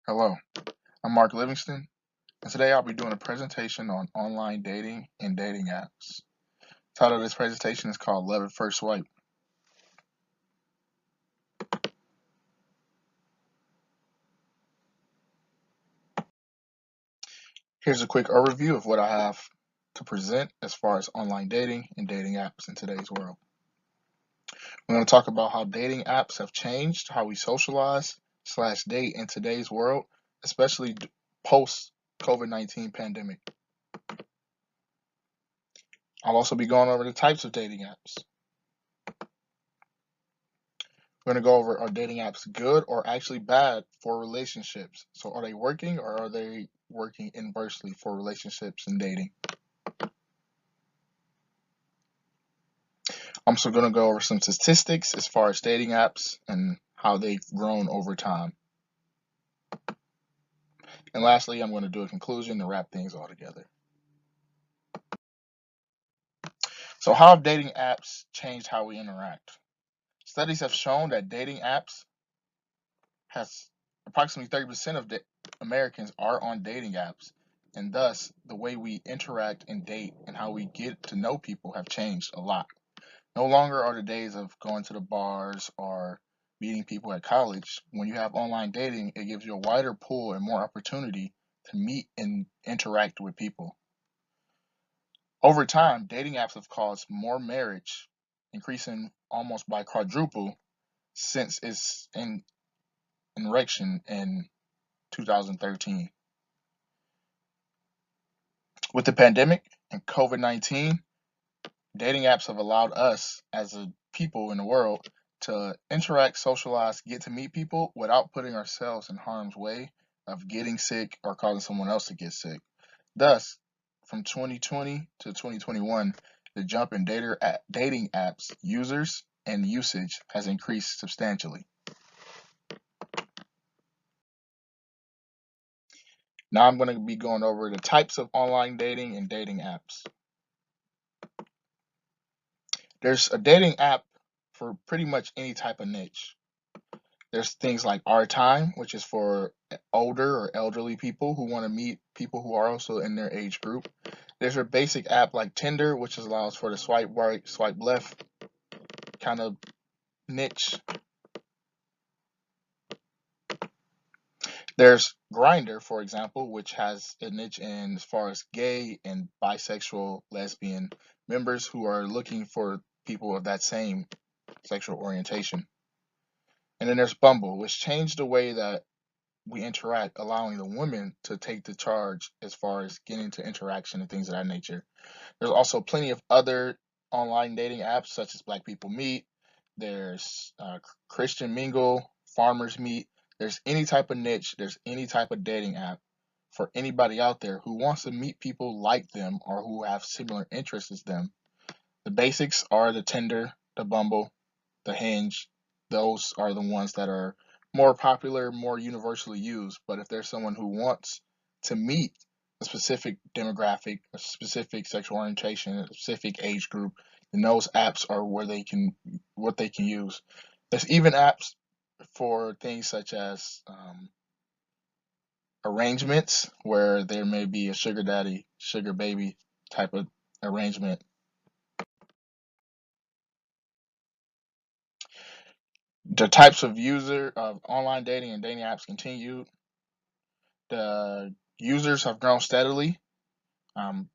Hello, I'm Mark Livingston, and today I'll be doing a presentation on online dating and dating apps. The title of this presentation is called Love at First Swipe. Here's a quick overview of what I have to present as far as online dating and dating apps in today's world. We're going to talk about how dating apps have changed how we socialize/date in today's world, especially post COVID-19 pandemic. I'll also be going over the types of dating apps. We're going to go over, are dating apps good or actually bad for relationships? So are they working or are they working inversely for relationships and dating? I'm also going to go over some statistics as far as dating apps and how they've grown over time. And lastly, I'm going to do a conclusion to wrap things all together. So how have dating apps changed how we interact? Studies have shown that dating apps has approximately 30% of Americans are on dating apps, and thus the way we interact and date and how we get to know people have changed a lot. No longer are the days of going to the bars or meeting people at college. When you have online dating, it gives you a wider pool and more opportunity to meet and interact with people. Over time, dating apps have caused more marriage, increasing almost by quadruple since its erection in 2013. With the pandemic and COVID-19, dating apps have allowed us as a people in the world to interact, socialize, get to meet people without putting ourselves in harm's way of getting sick or causing someone else to get sick. Thus, from 2020 to 2021, the jump in dating apps users and usage has increased substantially. Now I'm going to be going over the types of online dating and dating apps. There's a dating app for pretty much any type of niche. There's things like Our Time, which is for older or elderly people who want to meet people who are also in their age group. There's a basic app like Tinder, which allows for the swipe right, swipe left kind of niche. There's Grindr, for example, which has a niche in as far as gay and bisexual, lesbian members who are looking for people of that same sexual orientation. And then there's Bumble, which changed the way that we interact, allowing the women to take the charge as far as getting to interaction and things of that nature. There's also plenty of other online dating apps such as Black People Meet. There's Christian Mingle, Farmers Meet. There's any type of niche. There's any type of dating app for anybody out there who wants to meet people like them or who have similar interests as them. The basics are the Tinder, the Bumble, the Hinge. Those are the ones that are more popular, more universally used. But if there's someone who wants to meet a specific demographic, a specific sexual orientation, a specific age group, then those apps are where they can what they can use. There's even apps for things such as arrangements where there may be a sugar daddy, sugar baby type of arrangement. The types of user of online dating and dating apps continue. The users have grown steadily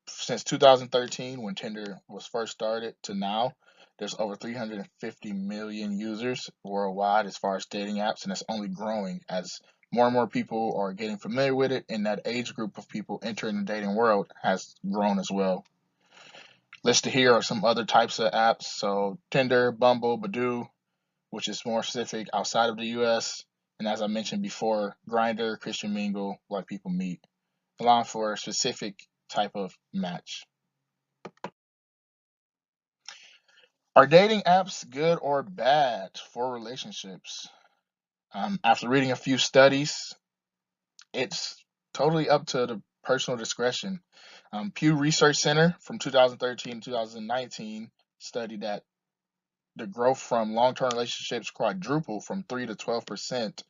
since 2013 when Tinder was first started to now. There's over 350 million users worldwide as far as dating apps, and it's only growing as more and more people are getting familiar with it, and that age group of people entering the dating world has grown as well. Listed here are some other types of apps. So Tinder, Bumble, Badoo, which is more specific outside of the US. And as I mentioned before, Grindr, Christian Mingle, Black People Meet, allowing for a specific type of match. Are dating apps good or bad for relationships? After reading a few studies, it's totally up to the personal discretion. Pew Research Center from 2013 to 2019 studied that the growth from long-term relationships quadrupled from 3 to 12%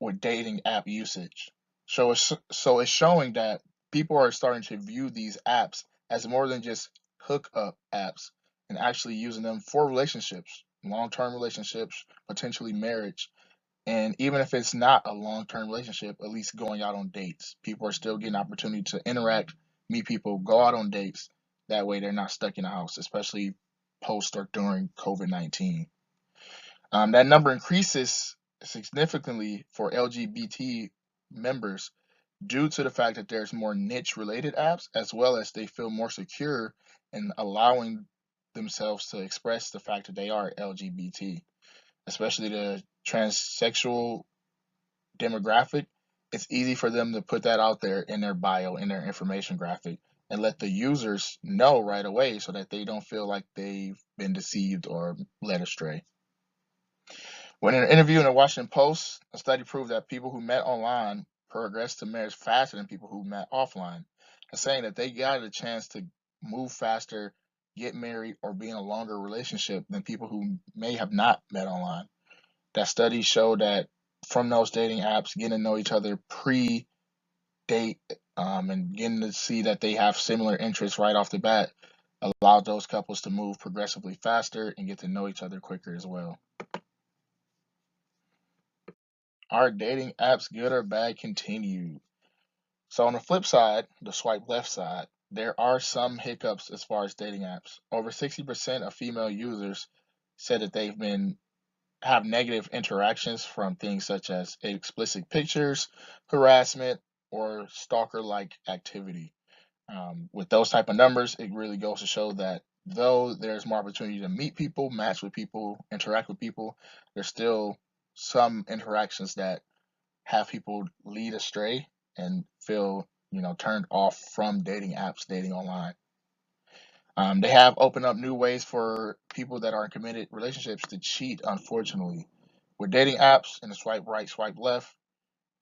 with dating app usage. So it's showing that people are starting to view these apps as more than just hookup apps and actually using them for relationships, long-term relationships, potentially marriage. And even if it's not a long-term relationship, at least going out on dates. People are still getting opportunity to interact, meet people, go out on dates. That way they're not stuck in the house, especially post or during COVID-19. That number increases significantly for LGBT members due to the fact that there's more niche related apps, as well as they feel more secure in allowing themselves to express the fact that they are LGBT, especially the transsexual demographic. It's easy for them to put that out there in their bio, in their information graphic, and let the users know right away so that they don't feel like they've been deceived or led astray. When in an interview in the Washington Post, a study proved that people who met online progressed to marriage faster than people who met offline, and saying that they got a chance to move faster, get married, or be in a longer relationship than people who may have not met online. That study showed that from those dating apps, getting to know each other pre-date, and getting to see that they have similar interests right off the bat allowed those couples to move progressively faster and get to know each other quicker as well. Are dating apps good or bad? Continue. So on the flip side, the swipe left side, there are some hiccups as far as dating apps. Over 60% of female users said that they've been have negative interactions from things such as explicit pictures, harassment, or stalker-like activity. With those type of numbers, it really goes to show that though there's more opportunity to meet people, match with people, interact with people, there's still some interactions that have people lead astray and feel turned off from dating apps, dating online. They have opened up new ways for people that are in committed relationships to cheat, unfortunately. With dating apps and the swipe right, swipe left,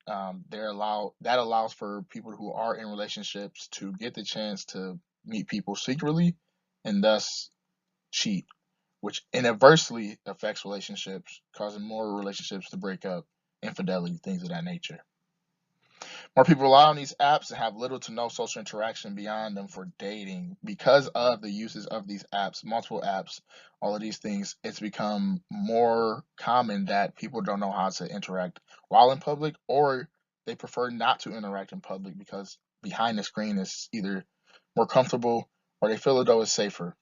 that allows for people who are in relationships to get the chance to meet people secretly and thus cheat, which inadvertently affects relationships, causing more relationships to break up, infidelity, things of that nature. More people rely on these apps and have little to no social interaction beyond them for dating. Because of the uses of these apps, multiple apps, all of these things, it's become more common that people don't know how to interact while in public, or they prefer not to interact in public because behind the screen is either more comfortable or they feel as though it's safer.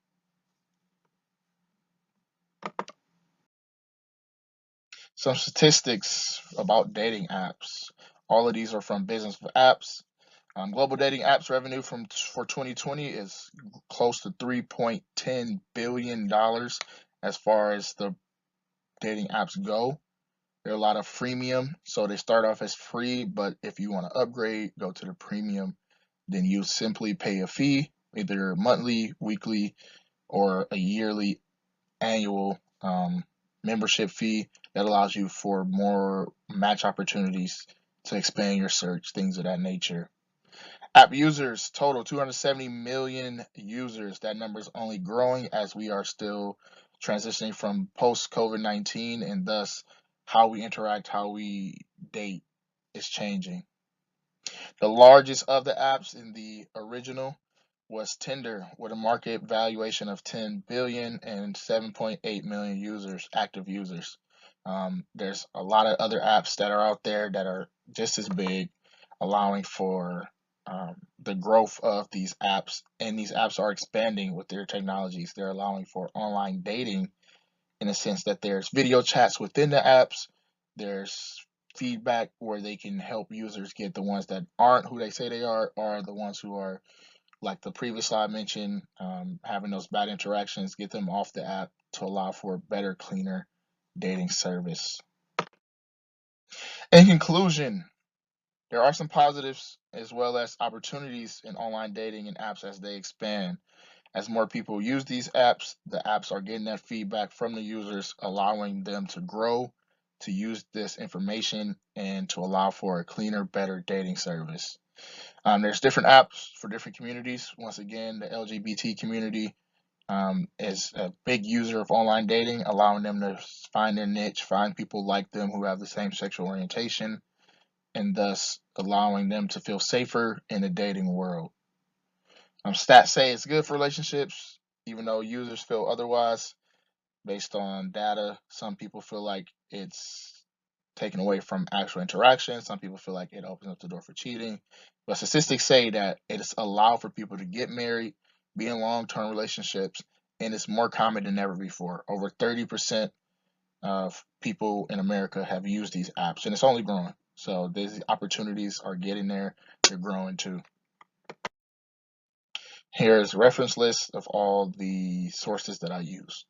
Some statistics about dating apps. All of these are from Business of Apps. Global dating apps revenue for 2020 is close to $3.10 billion as far as the dating apps go. There are a lot of freemium, so they start off as free, but if you want to upgrade, go to the premium, then you simply pay a fee, either monthly, weekly, or a yearly annual membership fee that allows you for more match opportunities to expand your search, things of that nature. App users total 270 million users. That number is only growing as we are still transitioning from post COVID-19, and thus how we interact, how we date is changing. The largest of the apps in the original was Tinder with a market valuation of 10 billion and 7.8 million users, active users. There's a lot of other apps that are out there that are just as big, allowing for the growth of these apps, and these apps are expanding with their technologies. They're allowing for online dating in a sense that there's video chats within the apps, there's feedback where they can help users get the ones that aren't who they say they are, or the ones who are, like the previous slide mentioned, having those bad interactions, get them off the app to allow for a better, cleaner dating service. In conclusion, there are some positives as well as opportunities in online dating and apps as they expand. As more people use these apps, the apps are getting that feedback from the users, allowing them to grow, to use this information, and to allow for a cleaner, better dating service. There's different apps for different communities. Once again, the LGBT community is a big user of online dating, allowing them to find their niche, find people like them who have the same sexual orientation. and thus allowing them to feel safer in the dating world. Stats say it's good for relationships, even though users feel otherwise based on data. Some people feel like it's taken away from actual interaction. Some people feel like it opens up the door for cheating. But statistics say that it's allowed for people to get married, be in long-term relationships, and it's more common than ever before. Over 30% of people in America have used these apps, and it's only growing. So these opportunities are getting there. They're growing too. Here's a reference list of all the sources that I use.